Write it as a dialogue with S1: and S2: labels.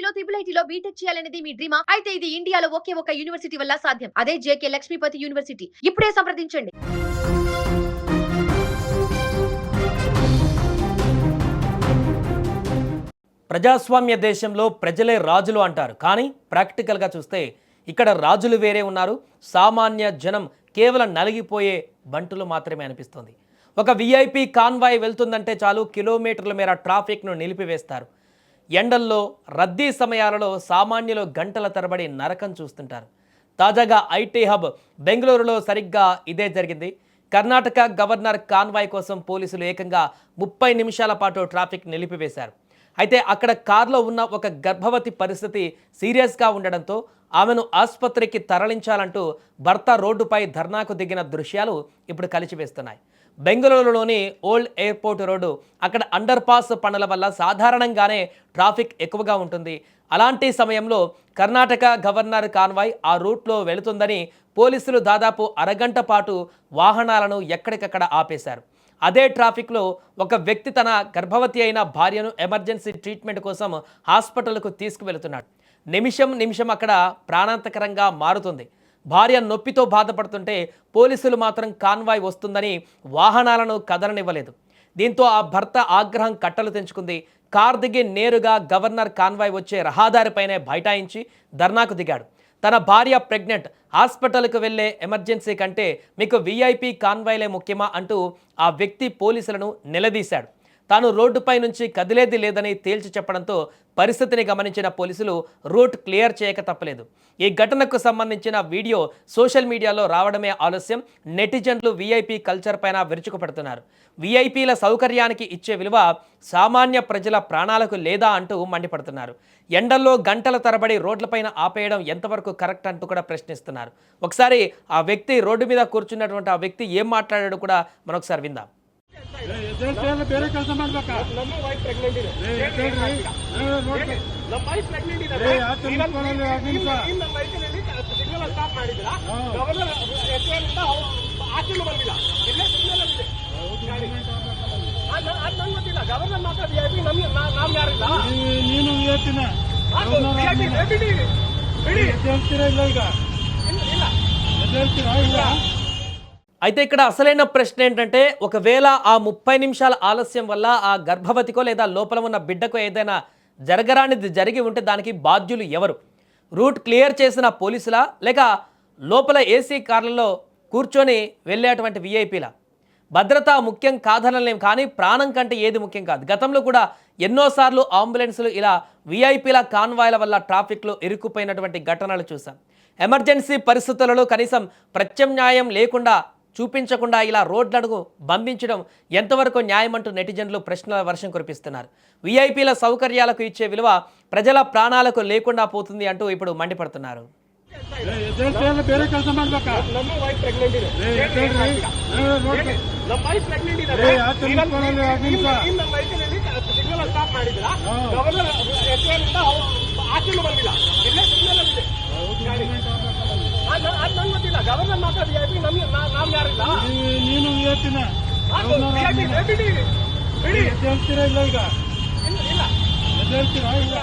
S1: లో IIIT లో BTech చేయాలనేది మీ డ్రీమా? అయితే ఇది ఇండియాలో ఒకే ఒక యూనివర్సిటీ వల్ల సాధ్యం. అదే జేకే లక్ష్మీపతి యూనివర్సిటీ. ఇప్పుడే సంప్రదించండి.
S2: ప్రజాస్వామ్య దేశంలో ప్రజలే రాజులు అంటారు. కానీ ప్రాక్టికల్గా చూస్తే ఇక్కడ రాజులు వేరే ఉన్నారు, సామాన్య జనం కేవలం నలిగిపోయే బంటులు మాత్రమే అనిపిస్తుంది. ఒక విఐపి కాన్వాయ్ వెళ్తుందంటే చాలు కిలోమీటర్ల మేర ట్రాఫిక్ను నిలిపివేస్తారు. ఎండల్లో రద్దీ సమయాలలో సామాన్యులు గంటల తరబడి నరకం చూస్తుంటారు. తాజాగా ఐటీ హబ్ బెంగళూరులో సరిగ్గా ఇదే జరిగింది. కర్ణాటక గవర్నర్ కాన్వాయ్ కోసం పోలీసులు ఏకంగా 30 నిమిషాల పాటు ట్రాఫిక్ నిలిపివేశారు. అయితే అక్కడ కారులో ఉన్న ఒక గర్భవతి పరిస్థితి సీరియస్గా ఉండడంతో ఆమెను ఆసుపత్రికి తరలించాలంటూ భర్త రోడ్డుపై ధర్నాకు దిగిన దృశ్యాలు ఇప్పుడు కలిచివేస్తున్నాయి. బెంగళూరులోని ఓల్డ్ ఎయిర్పోర్ట్ రోడ్డు అక్కడ అండర్ పాస్ పనుల వల్ల సాధారణంగానే ట్రాఫిక్ ఎక్కువగా ఉంటుంది. అలాంటి సమయంలో కర్ణాటక గవర్నర్ కాన్వాయ్ ఆ రూట్లో వెళుతుందని పోలీసులు దాదాపు అరగంట పాటు వాహనాలను ఎక్కడికక్కడ ఆపేశారు. అదే ట్రాఫిక్లో ఒక వ్యక్తి తన గర్భవతి అయిన భార్యను ఎమర్జెన్సీ ట్రీట్మెంట్ కోసం హాస్పిటల్కు తీసుకువెళుతున్నాడు. నిమిషం అక్కడ ప్రాణాంతకరంగా మారుతుంది. భార్య నొప్పితో బాధపడుతుంటే పోలీసులు మాత్రం కాన్వాయ్ వస్తుందని వాహనాలను కదలనివ్వలేదు. దీంతో ఆ భర్త ఆగ్రహం కట్టలు తెంచుకుంది. కార్ దిగి నేరుగా గవర్నర్ కాన్వాయ్ వచ్చే రహదారిపైనే బైఠాయించి ధర్నాకు దిగాడు. తన భార్య ప్రెగ్నెంట్, హాస్పిటల్కు వెళ్లే ఎమర్జెన్సీ కంటే మీకు విఐపి కాన్వాయ్లే ముఖ్యమా అంటూ ఆ వ్యక్తి పోలీసులను నిలదీశాడు. తాను రోడ్డుపై నుంచి కదిలేది లేదని తేల్చి చెప్పడంతో పరిస్థితిని గమనించిన పోలీసులు రూట్ క్లియర్ చేయక తప్పలేదు. ఈ ఘటనకు సంబంధించిన వీడియో సోషల్ మీడియాలో రావడమే ఆలస్యం. నెటిజన్లు విఐపి కల్చర్ పైన విరుచుకుపడుతున్నారు. విఐపీల సౌకర్యానికి ఇచ్చే విలువ సామాన్య ప్రజల ప్రాణాలకు లేదా అంటూ మండిపడుతున్నారు. ఎండల్లో గంటల తరబడి రోడ్లపైన ఆపేయడం ఎంతవరకు కరెక్ట్ అంటూ కూడా ప్రశ్నిస్తున్నారు. ఒకసారి ఆ వ్యక్తి రోడ్డు మీద కూర్చున్నటువంటి ఆ వ్యక్తి ఏం మాట్లాడాడో కూడా మరొకసారి విందాం.
S3: ಬೇರೆ ಕೆಲಸ ಮಾಡ್ಬೇಕಾ ನಮ್ಮ ವೈಫ್ ಪ್ರೆಗ್ನೆಂಟ್ ಇದೆ ನಮ್ಮ ವೈಫ್ ಪ್ರೆಗ್ನೆಂಟ್ ಇದೆ ನಮ್ಮ ವೈಫ್ನಲ್ಲಿ ಸಿಗ್ನಲ್ ಸ್ಟಾಪ್ ಮಾಡಿದ್ರ ಗವರ್ನರ್ ಎಸ್ಎಂದ ಆಚೆನೂ ಬಂದಿಲ್ಲ ಇಲ್ಲೇ ಸಿಗ್ನಲ್ ಇದೆ ಅದು ನಂಗೆ ಗೊತ್ತಿಲ್ಲ. ಗವರ್ನರ್ ಮಾತ್ರ ವಿಐಪಿ, ನಮ್ಗೆ ನಾವು ಯಾರಿಲ್ಲ. ನೀನು ವಿಐಪಿನ ಬಿಡಿ ಹೇಳ್ತೀರಾ ಇಲ್ಲ ಈಗ ಇಲ್ಲ ಹೇಳ್ತೀರಾ ಇಲ್ಲ.
S2: అయితే ఇక్కడ అసలైన ప్రశ్న ఏంటంటే, ఒకవేళ ఆ 30 నిమిషాల ఆలస్యం వల్ల ఆ గర్భవతికో లేదా లోపల ఉన్న బిడ్డకో ఏదైనా జరగరానిది జరిగి ఉంటే దానికి బాధ్యులు ఎవరు? రూట్ క్లియర్ చేసిన పోలీసులా, లేక లోపల ఏసీ కార్లలో కూర్చొని వెళ్ళేటువంటి విఐపీలా? భద్రత ముఖ్యం కాదనలేం, కానీ ప్రాణం కంటే ఏది ముఖ్యం కాదు. గతంలో కూడా ఎన్నోసార్లు అంబులెన్సులు ఇలా విఐపీల కాన్వాయ్ల వల్ల ట్రాఫిక్లో ఇరుక్కుపోయినటువంటి ఘటనలు చూసాం. ఎమర్జెన్సీ పరిస్థితులలో కనీసం ప్రత్యామ్నాయం లేకుండా చూపించకుండా ఇలా రోడ్లను బంధించడం ఎంతవరకు న్యాయమంటూ నెటిజన్లు ప్రశ్నల వర్షం కురిపిస్తున్నారు. విఐపీల సౌకర్యాలకు ఇచ్చే విలువ ప్రజల ప్రాణాలకు లేకుండా పోతుంది అంటూ ఇప్పుడు మండిపడుతున్నారు.
S3: ಬೇರೆ ಕೆಲಸ ಮಾಡ್ಬೇಕಾ ನಮ್ಮ ವೈಫ್ ಪ್ರೆಗ್ನೆಂಟ್ ಇದೆ ನಮ್ಮ ವೈಫ್ ಪ್ರೆಗ್ನೆಂಟ್ ಇದೆ ನಮ್ಮ ವೈಫ್ನಲ್ಲಿ ಸಿಗ್ನಲ್ ಸ್ಟಾಪ್ ಮಾಡಿದ್ರ ಗವರ್ನರ್ ಎಸ್ಎಂದ ಆಚೆನೂ ಬಂದಿಲ್ಲ ಇಲ್ಲೇ ಸಿಗ್ನಲ್ ಇದೆ ಅದು ನಂಗೆ ಗೊತ್ತಿಲ್ಲ. ಗವರ್ನರ್ ಮಾತ್ರ ವಿಐಪಿ, ನಮ್ಗೆ ನಾವು ಯಾರಿಲ್ಲ. ನೀನು ವಿಐಪಿನ ಬಿಡಿ ಹೇಳ್ತೀರಾ ಇಲ್ಲ ಈಗ ಇಲ್ಲ ಹೇಳ್ತೀರಾ ಇಲ್ಲ.